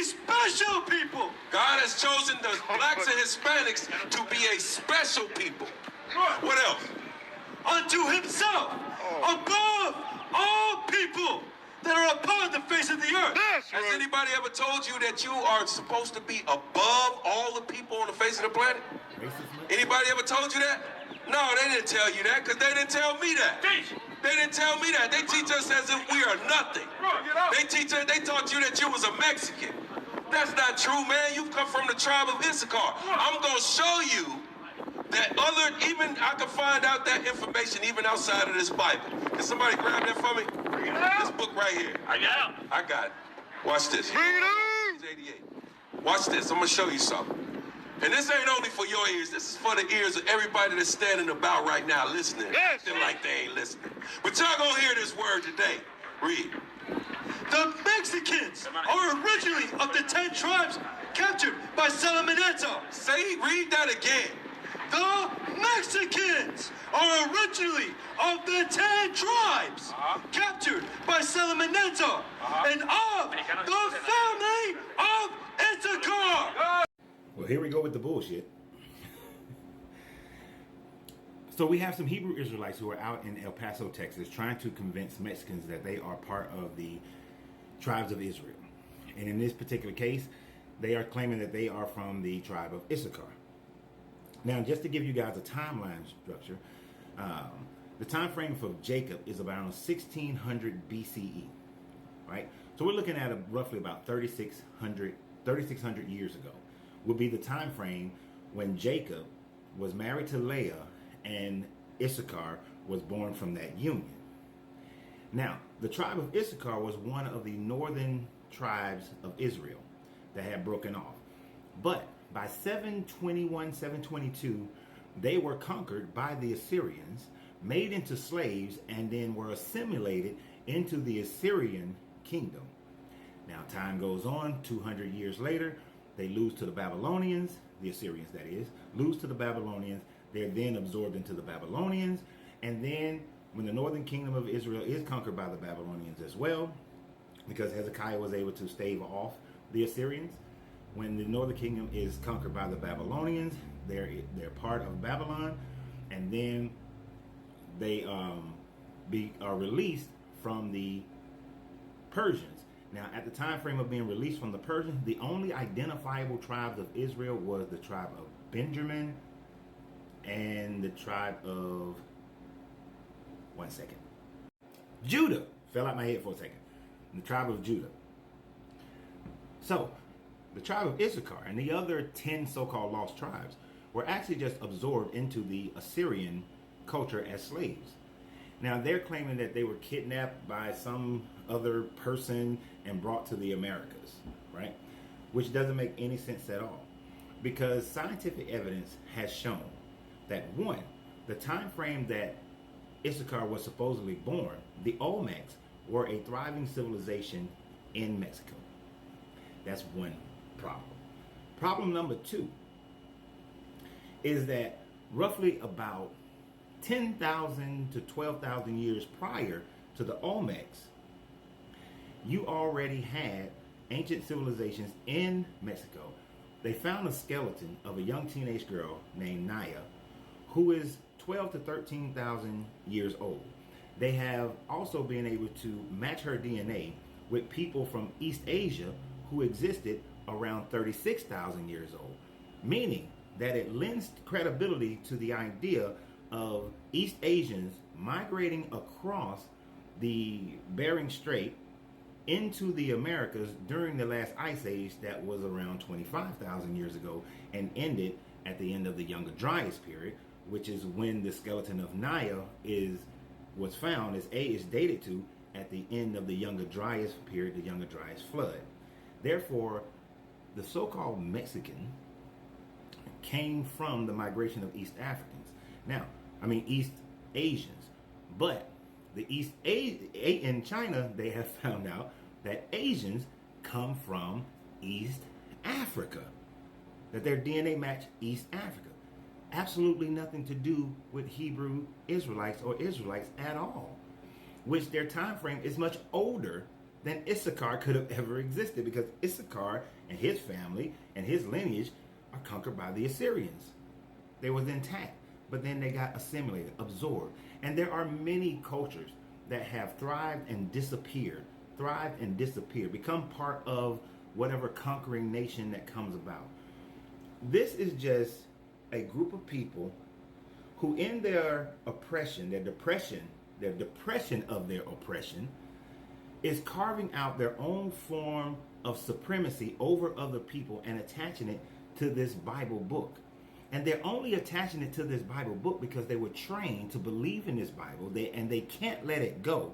a special people. God has chosen the blacks and Hispanics to be a special people. What else? Unto himself, above all people that are upon the face of the earth. Has anybody ever told you that you are supposed to be above all the people on the face of the planet? Anybody ever told you that? No, they didn't tell you that because they didn't tell me that. They didn't tell me that. They teach us as if we are nothing. They taught you that you was a Mexican. That's not true, man. You've come from the tribe of Issachar. I'm going to show you that even I can find out that information even outside of this Bible. Can somebody grab that for me? This book right here. I got it. Watch this. 88. Watch this. I'm going to show you something. And this ain't only for your ears. This is for the ears of everybody that's standing about right now listening. Acting like they ain't listening. But y'all gonna hear this word today. Read. The Mexicans are originally of the 10 tribes captured by Salamanca. Read that again. The Mexicans are originally of the 10 tribes captured by Salamanca and of the family of Issachar. Well, here we go with the bullshit. So we have some Hebrew Israelites who are out in El Paso, Texas, trying to convince Mexicans that they are part of the tribes of Israel. And in this particular case, they are claiming that they are from the tribe of Issachar. Now, just to give you guys a timeline structure, the time frame for Jacob is around 1600 BCE, right? So we're looking at roughly about 3,600 years ago. Would be the time frame when Jacob was married to Leah and Issachar was born from that union. Now, the tribe of Issachar was one of the northern tribes of Israel that had broken off. But by 721, 722, they were conquered by the Assyrians, made into slaves, and then were assimilated into the Assyrian kingdom. Now, time goes on, 200 years later, they lose to the Babylonians, the Assyrians that is, lose to the Babylonians. They're then absorbed into the Babylonians. And then when the northern kingdom of Israel is conquered by the Babylonians as well, because Hezekiah was able to stave off the Assyrians, when the northern kingdom is conquered by the Babylonians, they're part of Babylon. And then they are released from the Persians. Now, at the time frame of being released from the Persians, the only identifiable tribes of Israel was the tribe of Benjamin and the tribe of, Judah. Fell out my head for a second. The tribe of Judah. So, the tribe of Issachar and the other 10 so-called lost tribes were actually just absorbed into the Assyrian culture as slaves. Now, they're claiming that they were kidnapped by some other person and brought to the Americas, right? Which doesn't make any sense at all. Because scientific evidence has shown that, one, the time frame that Issachar was supposedly born, the Olmecs were a thriving civilization in Mexico. That's one problem. Problem number two is that roughly about 10,000 to 12,000 years prior to the Olmecs, you already had ancient civilizations in Mexico. They found a skeleton of a young teenage girl named Naya, who is 12 to 13,000 years old. They have also been able to match her DNA with people from East Asia who existed around 36,000 years old, meaning that it lends credibility to the idea of East Asians migrating across the Bering Strait into the Americas during the last ice age that was around 25,000 years ago and ended at the end of the Younger Dryas period, which is when the skeleton of Naya was found, is dated to at the end of the Younger Dryas period, the Younger Dryas flood. Therefore, the so-called Mexican came from the migration of East East Asians. But in China, they have found out that Asians come from East Africa, that their DNA match East Africa. Absolutely nothing to do with Hebrew Israelites or Israelites at all, which their time frame is much older than Issachar could have ever existed, because Issachar and his family and his lineage are conquered by the Assyrians. They was intact, but then they got assimilated, absorbed. And there are many cultures that have thrived and disappeared, become part of whatever conquering nation that comes about. This is just a group of people who, in their oppression, their depression of their oppression, is carving out their own form of supremacy over other people and attaching it to this Bible book. And they're only attaching it to this Bible book because they were trained to believe in this Bible, and they can't let it go.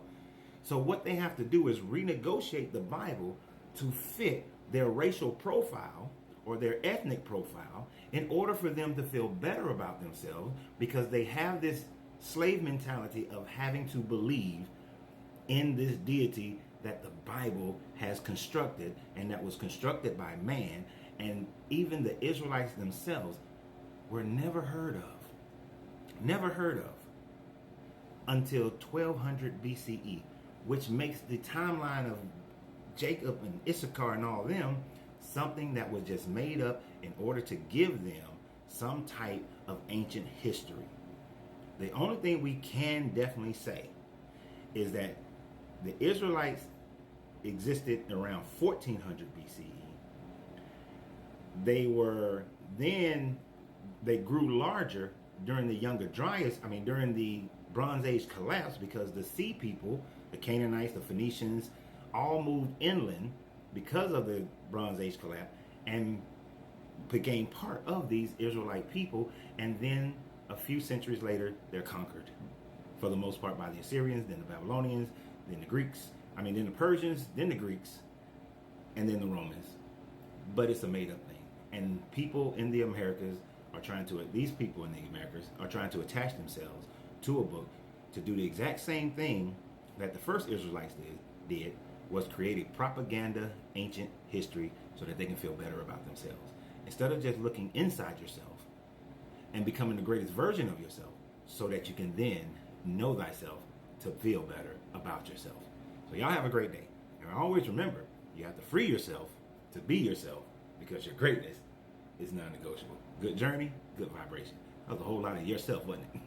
So what they have to do is renegotiate the Bible to fit their racial profile or their ethnic profile in order for them to feel better about themselves, because they have this slave mentality of having to believe in this deity that the Bible has constructed, and that was constructed by man. And even the Israelites themselves were never heard of until 1200 BCE, which makes the timeline of Jacob and Issachar and all of them something that was just made up in order to give them some type of ancient history. The only thing we can definitely say is that the Israelites existed around 1400 BCE. They grew larger during during the Bronze Age collapse, because the sea people, the Canaanites, the Phoenicians, all moved inland because of the Bronze Age collapse and became part of these Israelite people. And then a few centuries later, they're conquered for the most part by the Assyrians, then the Babylonians, then the Greeks, then the Persians, then the Greeks, and then the Romans. But it's a made-up thing. And people in the Americas these people in the Americas are trying to attach themselves to a book to do the exact same thing that the first Israelites did, was create a propaganda ancient history so that they can feel better about themselves. Instead of just looking inside yourself and becoming the greatest version of yourself, so that you can then know thyself to feel better about yourself. So y'all have a great day. And always remember, you have to free yourself to be yourself, because your greatness is non-negotiable. Good journey, good vibration. That was a whole lot of yourself, wasn't it?